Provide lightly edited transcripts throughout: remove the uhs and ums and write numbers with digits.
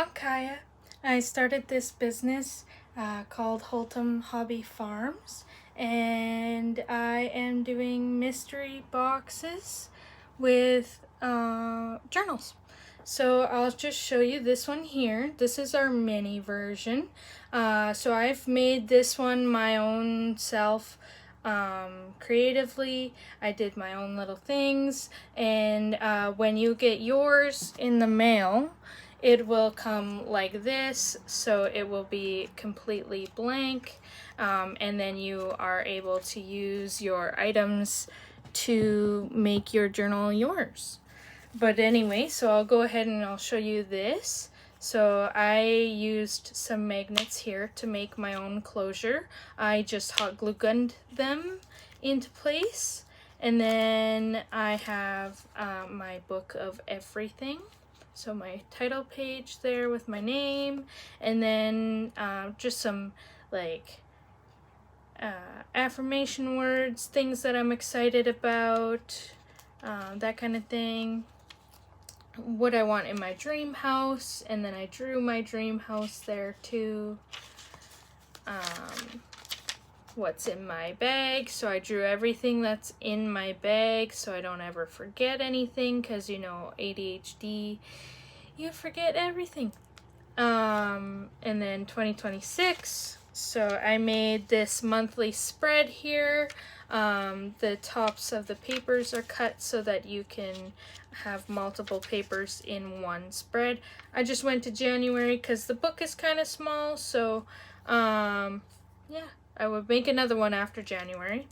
I'm Kaya. I started this business called Holtum Hobby Farms, and I am doing mystery boxes with journals. So I'll just show you this one here. This is our mini version. So I've made this one my own self creatively. I did my own little things, and when you get yours in the mail, it will come like this, so it will be completely blank, and then you are able to use your items to make your journal yours. But anyway, so I'll go ahead and I'll show you this. So I used some magnets here to make my own closure. I just hot glue gunned them into place. And then I have my book of everything. So my title page there with my name, and then just some like affirmation words, things that I'm excited about, that kind of thing. What I want in my dream house, and then I drew my dream house there too. What's in my bag, so I drew everything that's in my bag so I don't ever forget anything, because you know, ADHD, you forget everything. And then 2026, so I made this monthly spread here. The tops of the papers are cut so that you can have multiple papers in one spread. I just went to January because the book is kind of small, so yeah, I would make another one after January.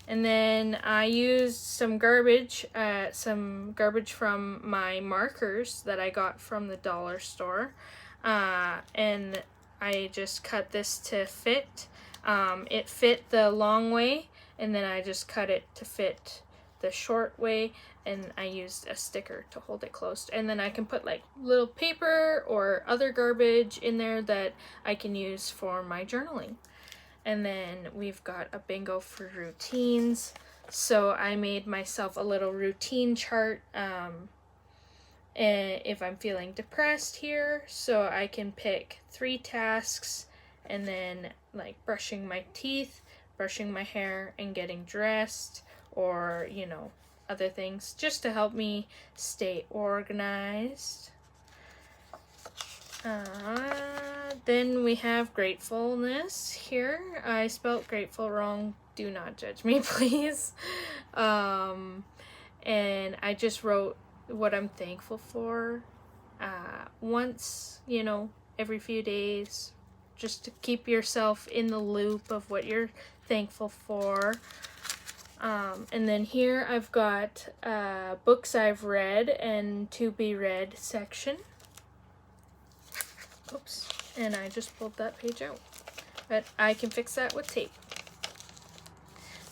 And then I used some garbage from my markers that I got from the dollar store. And I just cut this to fit. It fit the long way, and then I just cut it to fit the short way, and I used a sticker to hold it closed. And then I can put like little paper or other garbage in there that I can use for my journaling. And then we've got a bingo for routines. So I made myself a little routine chart if I'm feeling depressed here. So I can pick 3 tasks, and then like brushing my teeth, brushing my hair, and getting dressed, or you know, other things just to help me stay organized. Then we have gratefulness here. I spelled grateful wrong. Do not judge me, please. And I just wrote what I'm thankful for once, you know, every few days, just to keep yourself in the loop of what you're thankful for. And then here I've got books I've read and to be read section. Oops, and I just pulled that page out, but I can fix that with tape.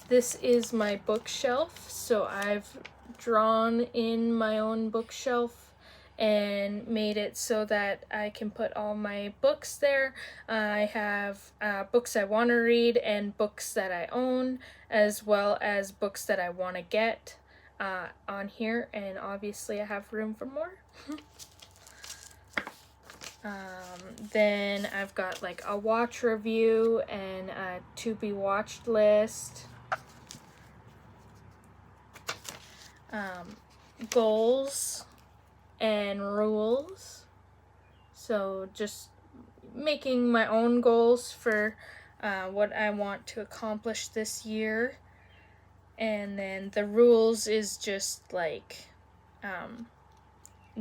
This is my bookshelf, so I've drawn in my own bookshelf and made it so that I can put all my books there. I have books I want to read and books that I own, as well as books that I want to get on here, and obviously I have room for more. Then I've got like a watch review and a to be watched list. Goals and rules. So just making my own goals for what I want to accomplish this year. And then the rules is just like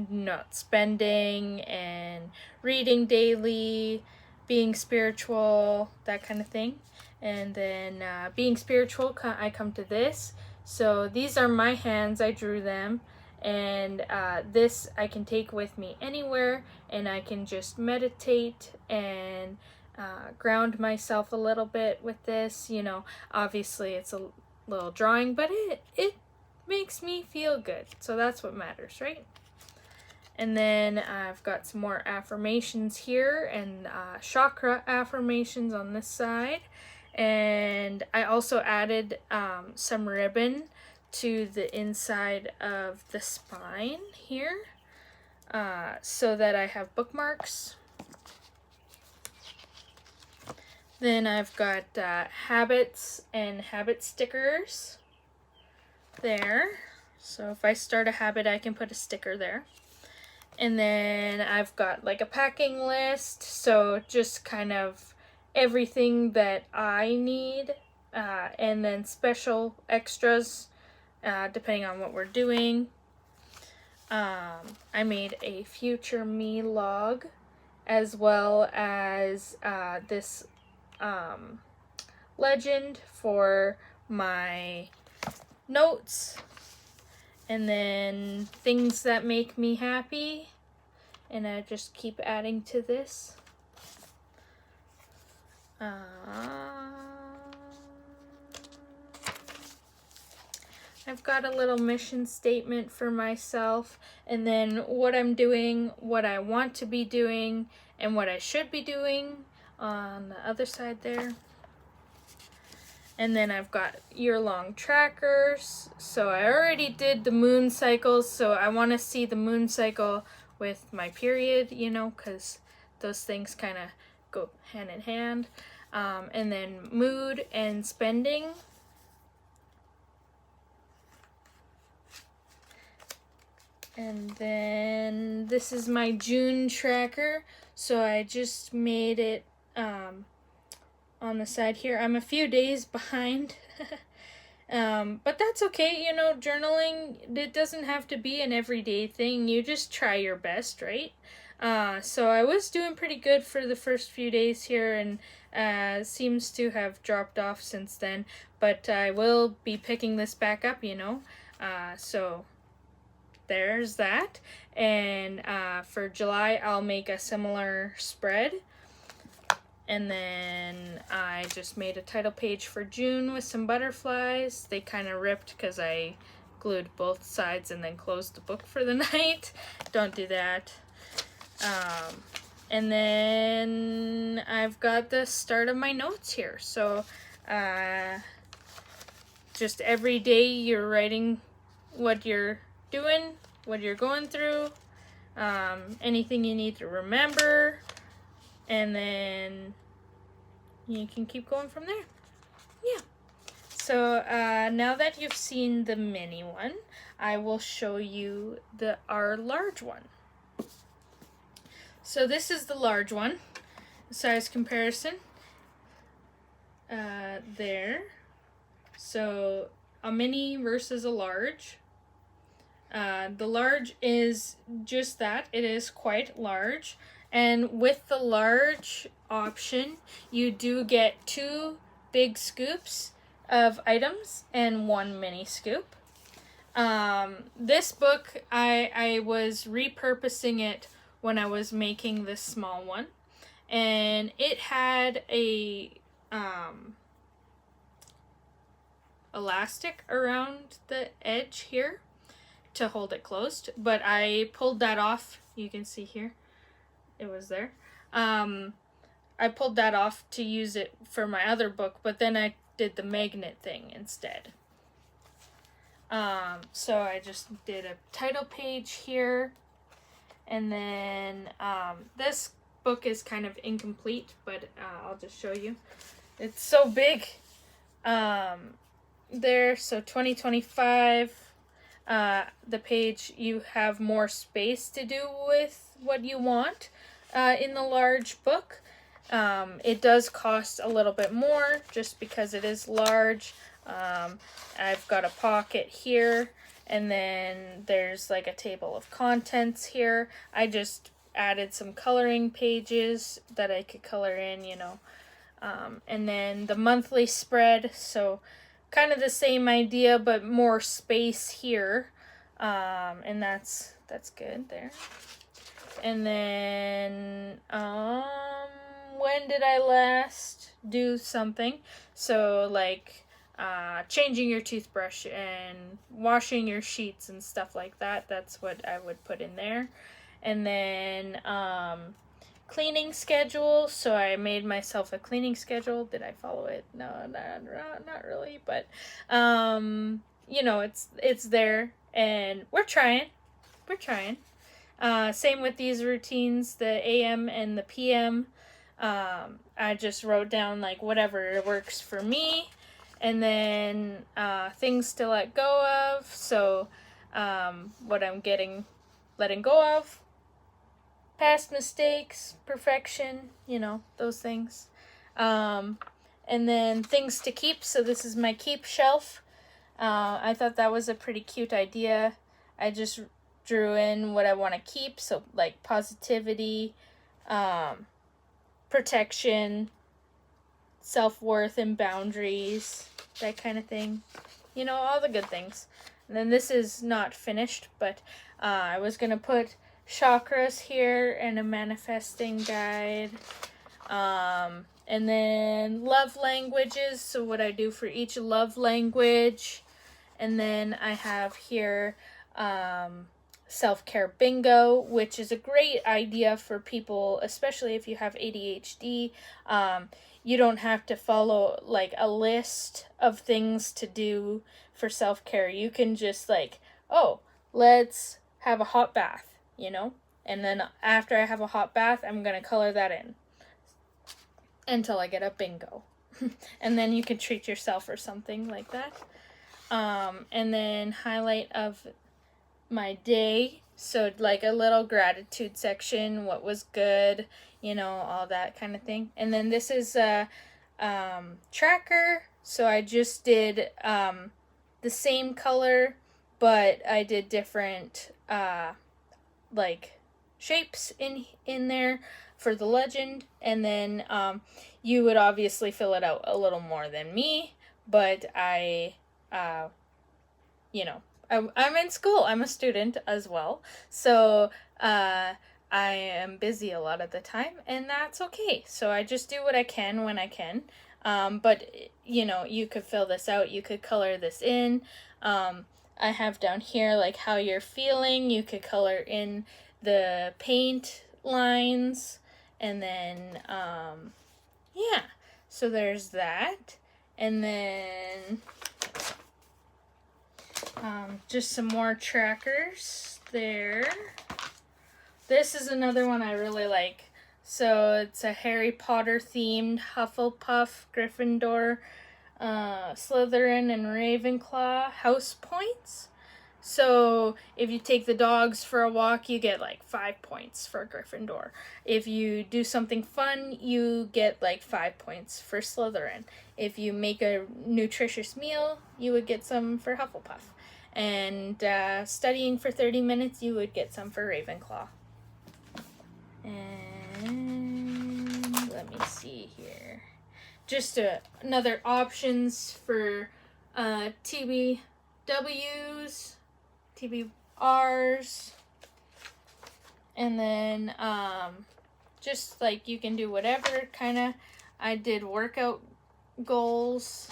not spending and reading daily, being spiritual, that kind of thing. And then being spiritual, I come to this. So these are my hands, I drew them, and this I can take with me anywhere, and I can just meditate and ground myself a little bit with this. You know, obviously it's a little drawing, but it makes me feel good, so that's what matters, right? And then I've got some more affirmations here, and chakra affirmations on this side. And I also added some ribbon to the inside of the spine here. so that I have bookmarks. Then I've got habits and habit stickers there. So if I start a habit, I can put a sticker there. And then I've got like a packing list, so just kind of everything that I need, and then special extras depending on what we're doing. I made a future me log, as well as this legend for my notes, and then things that make me happy, and I just keep adding to this. I've got a little mission statement for myself, and then what I'm doing, what I want to be doing, and what I should be doing on the other side there. And then I've got year-long trackers. So I already did the moon cycles, so I want to see the moon cycle with my period, you know, because those things kind of go hand in hand. And then mood and spending. And then this is my June tracker, so I just made it on the side here. I'm a few days behind, but that's okay. You know, journaling, it doesn't have to be an everyday thing. You just try your best, right? So I was doing pretty good for the first few days here, and seems to have dropped off since then, but I will be picking this back up, you know. So there's that. And for July, I'll make a similar spread. And then I just made a title page for June with some butterflies. They kind of ripped because I glued both sides and then closed the book for the night. Don't do that. And then I've got the start of my notes here. So just every day you're writing what you're doing, what you're going through, anything you need to remember, and then you can keep going from there. Yeah. So now that you've seen the mini one, I will show you our large one. So this is the large one, size comparison. There. So a mini versus a large. The large is just that. It is quite large. And with the large option, you do get 2 big scoops of items and 1 mini scoop. This book, I was repurposing it when I was making this small one. And it had a elastic around the edge here to hold it closed, but I pulled that off. You can see here it was there. I pulled that off to use it for my other book, but then I did the magnet thing instead. So I just did a title page here, and then this book is kind of incomplete, but I'll just show you. It's so big. There, so 2025. The page, you have more space to do with what you want in the large book. It does cost a little bit more just because it is large. I've got a pocket here, and then there's like a table of contents here. I just added some coloring pages that I could color in, you know. And then the monthly spread, so kind of the same idea, but more space here. And that's good there. And then, when did I last do something? So like, changing your toothbrush and washing your sheets and stuff like that. That's what I would put in there. And then, cleaning schedule. So I made myself a cleaning schedule. Did I follow it? No, not really, but you know, it's there, and we're trying. Same with these routines, the AM and the PM. I just wrote down like whatever works for me, and then things to let go of. So what I'm letting go of, past mistakes, perfection, those things. And then things to keep. So this is my keep shelf. I thought that was a pretty cute idea. I just drew in what I want to keep. So like positivity, protection, self-worth and boundaries, that kind of thing. All the good things. And then this is not finished, but I was going to put chakras here and a manifesting guide. And then love languages, so what I do for each love language. And then I have here self-care bingo, which is a great idea for people, especially if you have ADHD. You don't have to follow like a list of things to do for self-care. You can just like, oh, let's have a hot bath, and then after I have a hot bath, I'm going to color that in until I get a bingo. And then you can treat yourself or something like that. And then highlight of my day. So like a little gratitude section, what was good, all that kind of thing. And then this is a tracker. So I just did the same color, but I did different like shapes in there for the legend. And then you would obviously fill it out a little more than me, but I'm in school. I'm a student as well. So I am busy a lot of the time, and that's okay. So I just do what I can when I can. But, you could fill this out. You could color this in. I have down here, like, how you're feeling. You could color in the paint lines. And then, yeah. So there's that. And then just some more trackers there. This is another one I really like. So it's a Harry Potter themed Hufflepuff, Gryffindor, Slytherin, and Ravenclaw house points. So if you take the dogs for a walk, you get like 5 points for Gryffindor. If you do something fun, you get like 5 points for Slytherin. If you make a nutritious meal, you would get some for Hufflepuff. And studying for 30 minutes, you would get some for Ravenclaw. And let me see here. Just another options for TBWs, TBRs, and then just like you can do whatever kind of. I did workout goals.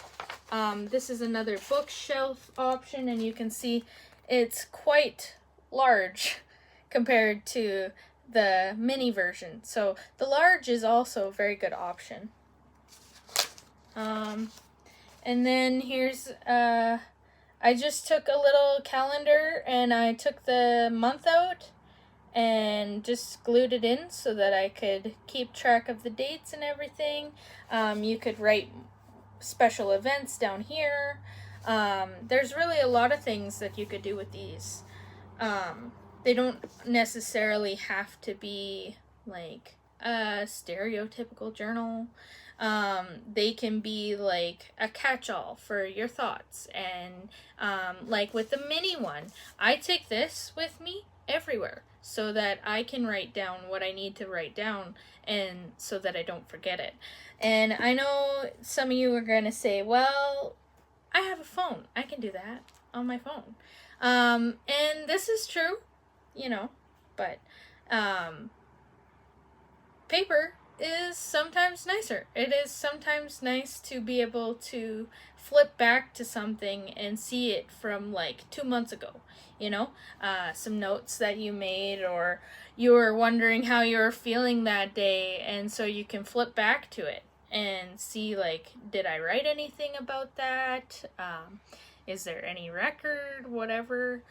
This is another bookshelf option, and you can see it's quite large compared to the mini version. So the large is also a very good option. And then here's, I just took a little calendar and I took the month out and just glued it in so that I could keep track of the dates and everything. You could write special events down here. There's really a lot of things that you could do with these. They don't necessarily have to be like a stereotypical journal. They can be like a catch-all for your thoughts. And like with the mini one, I take this with me everywhere so that I can write down what I need to write down and so that I don't forget it. And I know some of you are going to say, well, I have a phone. I can do that on my phone. And this is true, but paper is sometimes nicer. It is sometimes nice to be able to flip back to something and see it from like 2 months ago, some notes that you made, or you were wondering how you were feeling that day, and so you can flip back to it and see like, did I write anything about that? Is there any record, whatever?